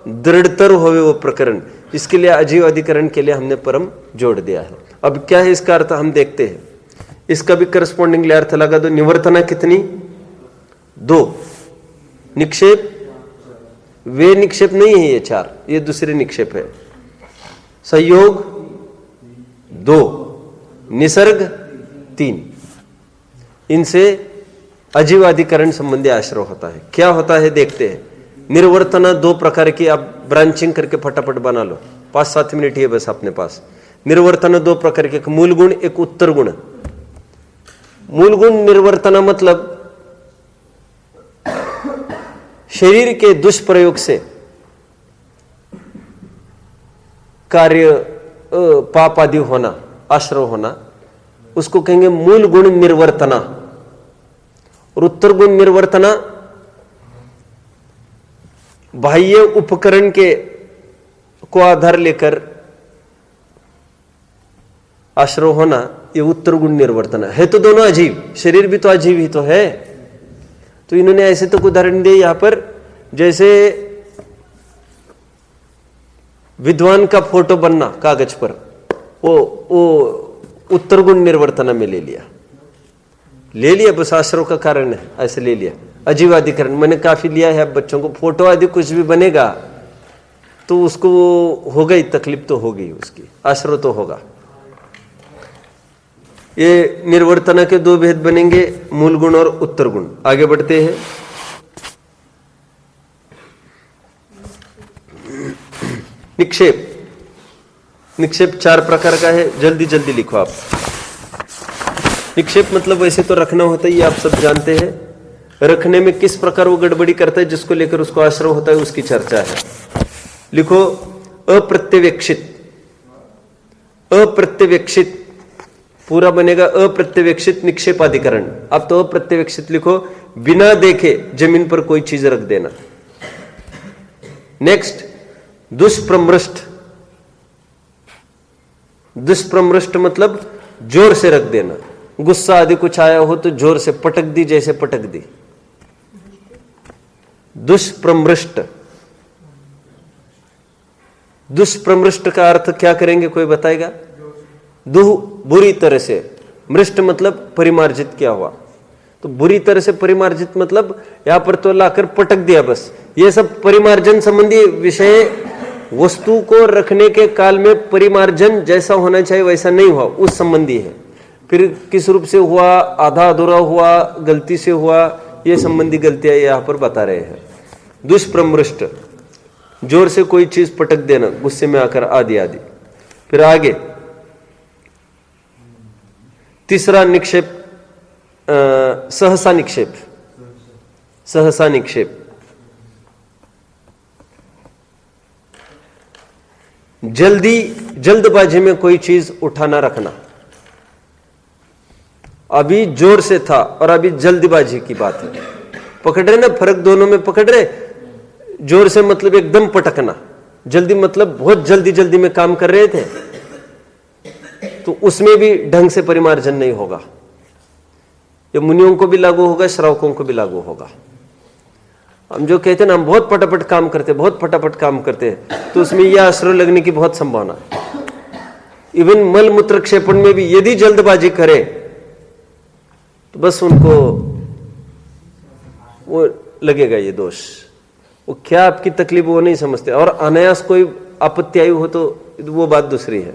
दृढ़तर होवे वो प्रकरण, इसके लिए अजीव अधिकरण के लिए हमने परम जोड़ दिया है। अब क्या है इसका अर्थ हम देखते हैं। इसका भी करस्पॉन्डिंगली अर्थ लगा दो। निवर्तना कितनी? 2। निक्षेप, वे निक्षेप नहीं है ये 4, ये दूसरे निक्षेप है। संयोग 2, निसर्ग 3। इनसे अजीवाधिकरण संबंधी आश्रय होता है। क्या होता है देखते हैं। निर्वर्तना 2 प्रकार की, आप ब्रांचिंग करके फटाफट बना लो, 5-7 मिनट ही है बस अपने पास। निर्वर्तना 2 प्रकार के, एक मूल गुण, एक उत्तर गुण। मूल गुण निर्वर्तना मतलब शरीर के दुष्प्रयोग से कार्य पाप आदि होना, आश्रय होना, उसको कहेंगे मूल गुण निर्वर्तना। और उत्तर गुण निर्वर्तना बाह्य उपकरण के को आधार लेकर आश्रय होना, ये उत्तर गुण निर्वर्तना है। तो दोनों अजीव, शरीर भी तो अजीव ही तो है। तो इन्होंने ऐसे तो उदाहरण दिए यहां पर, जैसे विद्वान का फोटो बनना कागज पर, वो उत्तर गुण निर्वर्तना में ले लिया बस, आश्रय का कारण है ऐसे ले लिया। अजीवाधिकरण मैंने काफी लिया है। अब बच्चों को फोटो आदि कुछ भी बनेगा तो उसको वो हो गई, तकलीफ तो होगी, उसकी आश्रय तो होगा। ये निर्वर्तना के दो भेद बनेंगे, मूल गुण और उत्तर गुण। आगे बढ़ते हैं। निक्षेप। निक्षेप 4 प्रकार का है, जल्दी जल्दी लिखो आप। निक्षेप मतलब वैसे तो रखना होता है, ये आप सब जानते हैं। रखने में किस प्रकार वो गड़बड़ी करता है, जिसको लेकर उसको आश्रय होता है, उसकी चर्चा है। लिखो अप्रत्यवेक्षित। अप्रत्यवेक्षित पूरा बनेगा अप्रत्यवेक्षित निक्षेपाधिकरण। अब तो अप्रत्यवेक्षित लिखो, बिना देखे जमीन पर कोई चीज रख देना। नेक्स्ट दुष्प्रमृष्ट। दुष्प्रमृष्ट मतलब जोर से रख देना। गुस्सा आदि कुछ आया हो तो जोर से पटक दी, जैसे पटक दी। दुष्प्रमृष्ट। दुष्प्रमृष्ट का अर्थ क्या करेंगे, कोई बताएगा? दुह बुरी तरह से, मृष्ट मतलब परिमार्जित किया हुआ। तो बुरी तरह से परिमार्जित मतलब यहां पर तो लाकर पटक दिया बस। ये सब परिमार्जन संबंधी विषय, वस्तु को रखने के काल में परिमार्जन जैसा होना चाहिए वैसा नहीं हुआ, उस संबंधी है। फिर किस रूप से हुआ, आधा अधूरा हुआ, गलती से हुआ, ये संबंधी गलतियां यहां पर बता रहे हैं। दुष्प्रमृष्ट जोर से कोई चीज पटक देना, गुस्से में आकर, आदि आदि। फिर आगे तीसरा निक्षेप, सहसा निक्षेप। सहसा निक्षेप जल्दबाजी में कोई चीज उठाना रखना। अभी जोर से था और अभी जल्दबाजी की बात है। पकड़ रहे ना, फर्क दोनों में पकड़ रहे। जोर से मतलब एकदम पटकना, जल्दी मतलब बहुत जल्दी में काम कर रहे थे, तो उसमें भी ढंग से परिमार्जन नहीं होगा। ये मुनियों को भी लागू होगा, श्रावकों को भी लागू होगा। हम जो कहते हैं ना, हम बहुत फटाफट काम करते, बहुत फटाफट काम करते हैं, तो उसमें यह आश्रय लगने की बहुत संभावना है। इवन मल मूत्र क्षेपण में भी यदि जल्दबाजी करें तो बस उनको वो लगेगा ये दोष। वो क्या आपकी तकलीफ वो नहीं समझते, और अनायास कोई आपत्ति आई हो तो वो बात दूसरी है।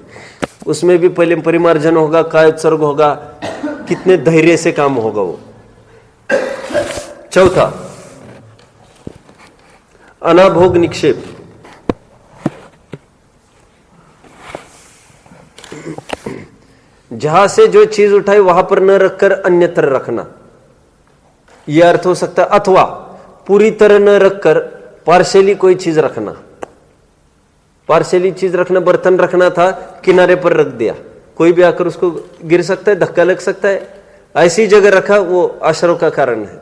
उसमें भी पहले परिमार्जन होगा, काय उत्सर्ग होगा, कितने धैर्य से काम होगा वो। चौथा अनाभोग निक्षेप। जहां से जो चीज उठाई वहां पर न रखकर अन्यत्र रखना, यह अर्थ हो सकता है। अथवा पूरी तरह न रखकर पार्शियली कोई चीज रखना। पार्शियली चीज रखना, बर्तन रखना था, किनारे पर रख दिया, कोई भी आकर उसको गिर सकता है, धक्का लग सकता है। ऐसी जगह रखा, वो आश्रय का कारण है।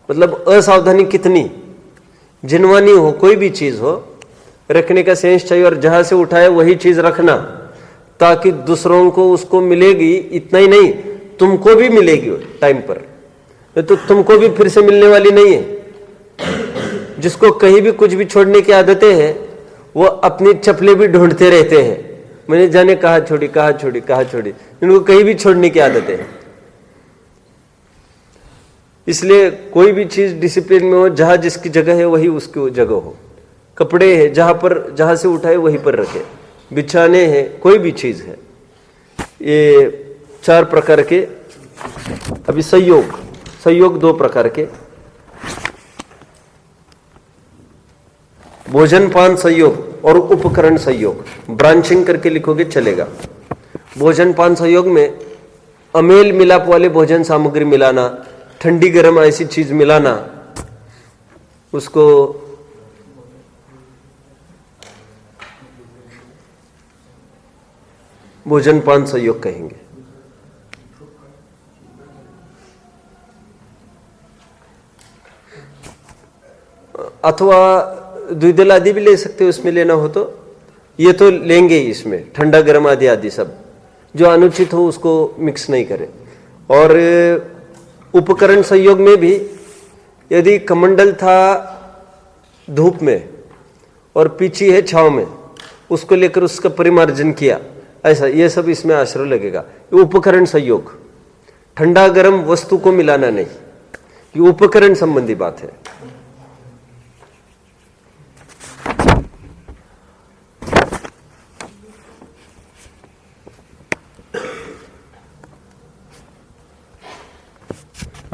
मतलब असावधानी कितनी, जिनवानी हो, कोई भी चीज हो, रखने का सेंस चाहिए। और जहां से उठाए वही चीज रखना, ताकि दूसरों को उसको मिलेगी, इतना ही नहीं तुमको भी मिलेगी टाइम पर। तो तुमको भी फिर से मिलने वाली नहीं है। जिसको कहीं भी कुछ भी छोड़ने की आदतें हैं, वो अपनी चप्पलें भी ढूंढते रहते हैं। मैंने जाने कहा छोड़ी, कहा छोड़ी, कहा छोड़ी, इनको कहीं भी छोड़ने की आदतें हैं। इसलिए कोई भी चीज डिसिप्लिन में हो, जहां जिसकी जगह है वही उसकी जगह हो। कपड़े है, जहां से उठाए वहीं पर रखे। बिछाने हैं, कोई भी चीज है। ये 4 प्रकार के। अभी संयोग 2 प्रकार के। भोजन पान संयोग और उपकरण संयोग, ब्रांचिंग करके लिखोगे चलेगा। भोजन पान संयोग में अमेल मिलाप वाले भोजन सामग्री मिलाना, ठंडी गर्म ऐसी चीज मिलाना, उसको भोजन पान संयोग कहेंगे। अथवा द्विदल आदि भी ले सकते हो, उसमें लेना हो तो। ये तो लेंगे ही, इसमें ठंडा गर्म आदि आदि सब जो अनुचित हो उसको मिक्स नहीं करें। और उपकरण संयोग में भी यदि कमंडल था धूप में और पीछी है छांव में, उसको लेकर उसका परिमार्जन किया, ऐसा ये सब इसमें आश्रय लगेगा। ये उपकरण संयोग, ठंडा गर्म वस्तु को मिलाना नहीं, ये उपकरण संबंधी बात है।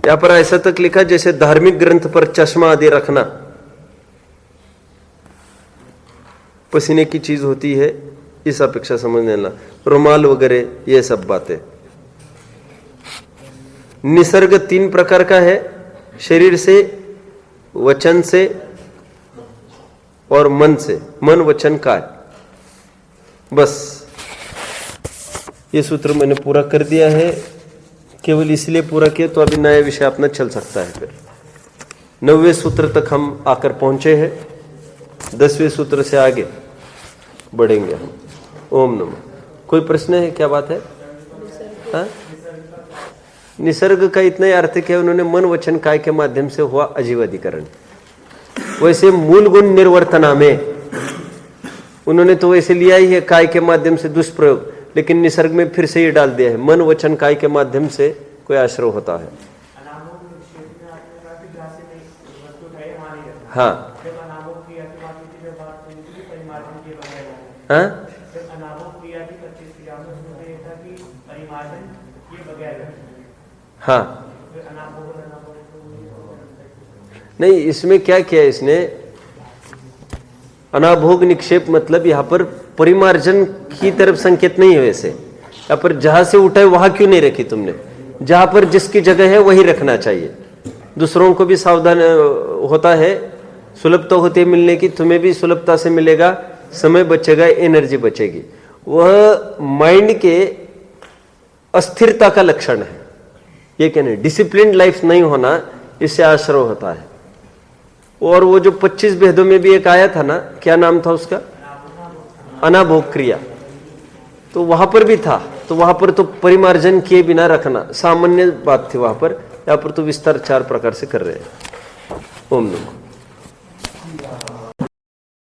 यहां पर ऐसा तक लिखा जैसे धार्मिक ग्रंथ पर चश्मा आदि रखना पसीने की चीज होती है, इस अपेक्षा समझ लेना, रुमाल वगैरह ये सब बातें। निसर्ग 3 प्रकार का है, शरीर से, वचन से और मन से। मन वचन काय। बस ये सूत्र मैंने पूरा कर दिया है, केवल इसलिए पूरा किया तो अभी नया विषय अपना चल सकता है। फिर 9वें सूत्र तक हम आकर पहुंचे हैं, 10वें सूत्र से आगे बढ़ेंगे हम। ओम नमः। कोई प्रश्न है? क्या बात है? हाँ? निसर्ग का इतना ही अर्थ क्या, उन्होंने मन वचन काय के माध्यम से हुआ अजीव अधिकरण। वैसे मूल गुण निर्वर्तना में उन्होंने तो वैसे लिया ही है काय के माध्यम से दुष्प्रयोग, लेकिन निसर्ग में फिर से ये डाल दिया है मन वचन काय के माध्यम से कोई आश्रय होता है। हाँ हाँ हाँ नहीं, इसमें क्या किया इसने, अनाभोग निक्षेप मतलब यहां पर परिमार्जन की तरफ संकेत नहीं है। वैसे यहां पर जहां से उठाए वहां क्यों नहीं रखी तुमने, जहां पर जिसकी जगह है वही रखना चाहिए। दूसरों को भी सावधान होता है, सुलभता होती है मिलने की, तुम्हें भी सुलभता से मिलेगा, समय बचेगा, एनर्जी बचेगी। वह माइंड के अस्थिरता का लक्षण है। ये क्या नहीं, डिसिप्लिन लाइफ नहीं होना, इससे आश्रय होता है। और वो जो 25 भेदों में भी एक आया था ना, क्या नाम था उसका, अनाभोग क्रिया, तो वहां पर भी था। तो वहां पर तो परिमार्जन किए बिना रखना सामान्य बात थी वहां पर, यहाँ पर तो विस्तार 4 प्रकार से कर रहे हैं। ओम नमः।